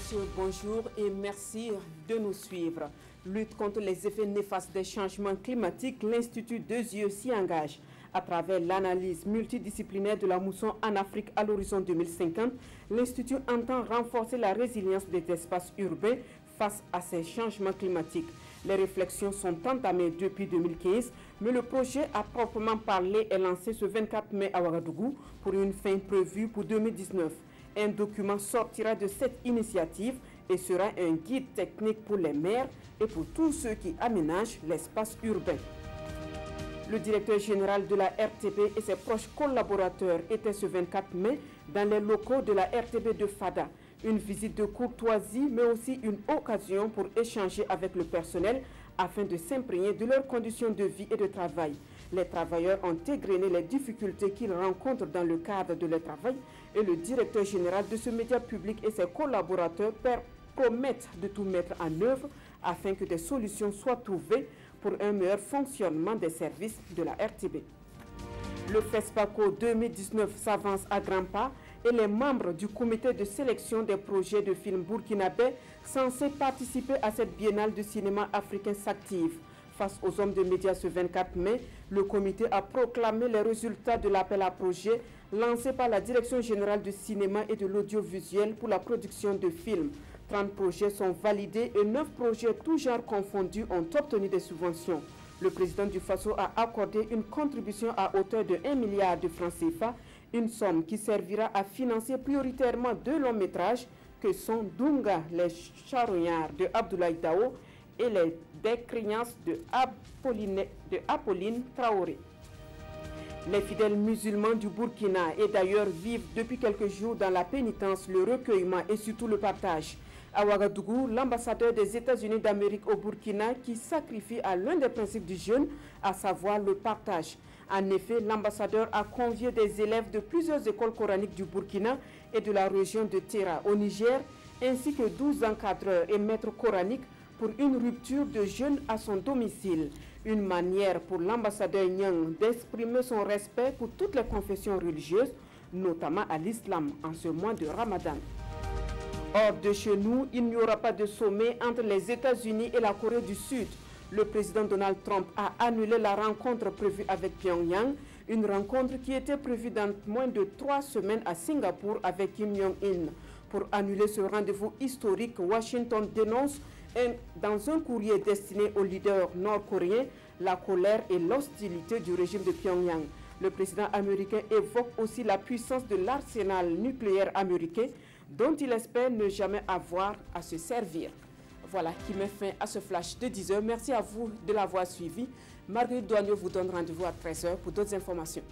messieurs, bonjour et merci de nous suivre. Lutte contre les effets néfastes des changements climatiques, l'Institut Deux Yeux s'y engage. À travers l'analyse multidisciplinaire de la mousson en Afrique à l'horizon 2050, l'Institut entend renforcer la résilience des espaces urbains face à ces changements climatiques. Les réflexions sont entamées depuis 2015, mais le projet à proprement parler est lancé ce 24 mai à Ouagadougou pour une fin prévue pour 2019. Un document sortira de cette initiative et sera un guide technique pour les maires et pour tous ceux qui aménagent l'espace urbain. Le directeur général de la RTB et ses proches collaborateurs étaient ce 24 mai dans les locaux de la RTB de Fada. Une visite de courtoisie, mais aussi une occasion pour échanger avec le personnel afin de s'imprégner de leurs conditions de vie et de travail. Les travailleurs ont égrené les difficultés qu'ils rencontrent dans le cadre de leur travail et le directeur général de ce média public et ses collaborateurs promettent de tout mettre en œuvre afin que des solutions soient trouvées pour un meilleur fonctionnement des services de la RTB. Le FESPACO 2019 s'avance à grands pas et les membres du comité de sélection des projets de films burkinabés censés participer à cette biennale de cinéma africain s'activent. Face aux hommes de médias ce 24 mai, le comité a proclamé les résultats de l'appel à projets lancé par la Direction générale du cinéma et de l'audiovisuel pour la production de films. 30 projets sont validés et 9 projets tous genres confondus ont obtenu des subventions. Le président du FASO a accordé une contribution à hauteur de 1 milliard de francs CFA, une somme qui servira à financer prioritairement deux longs métrages que sont Dunga, les charognards de Abdoulaye Dao et les décriances de Apolline Traoré. Les fidèles musulmans du Burkina et d'ailleurs vivent depuis quelques jours dans la pénitence, le recueillement et surtout le partage. À Ouagadougou, l'ambassadeur des États-Unis d'Amérique au Burkina qui sacrifie à l'un des principes du jeûne, à savoir le partage. En effet, l'ambassadeur a convié des élèves de plusieurs écoles coraniques du Burkina et de la région de Terra au Niger, ainsi que 12 encadreurs et maîtres coraniques pour une rupture de jeûne à son domicile. Une manière pour l'ambassadeur Nyang d'exprimer son respect pour toutes les confessions religieuses, notamment à l'islam, en ce mois de Ramadan. Hors de chez nous, il n'y aura pas de sommet entre les États-Unis et la Corée du Sud. Le président Donald Trump a annulé la rencontre prévue avec Pyongyang, une rencontre qui était prévue dans moins de 3 semaines à Singapour avec Kim Jong-un. Pour annuler ce rendez-vous historique, Washington dénonce dans un courrier destiné aux leaders nord-coréens la colère et l'hostilité du régime de Pyongyang. Le président américain évoque aussi la puissance de l'arsenal nucléaire américain dont il espère ne jamais avoir à se servir. Voilà qui met fin à ce flash de 10 h. Merci à vous de l'avoir suivi. Marguerite Douanier vous donne rendez-vous à 13 h pour d'autres informations.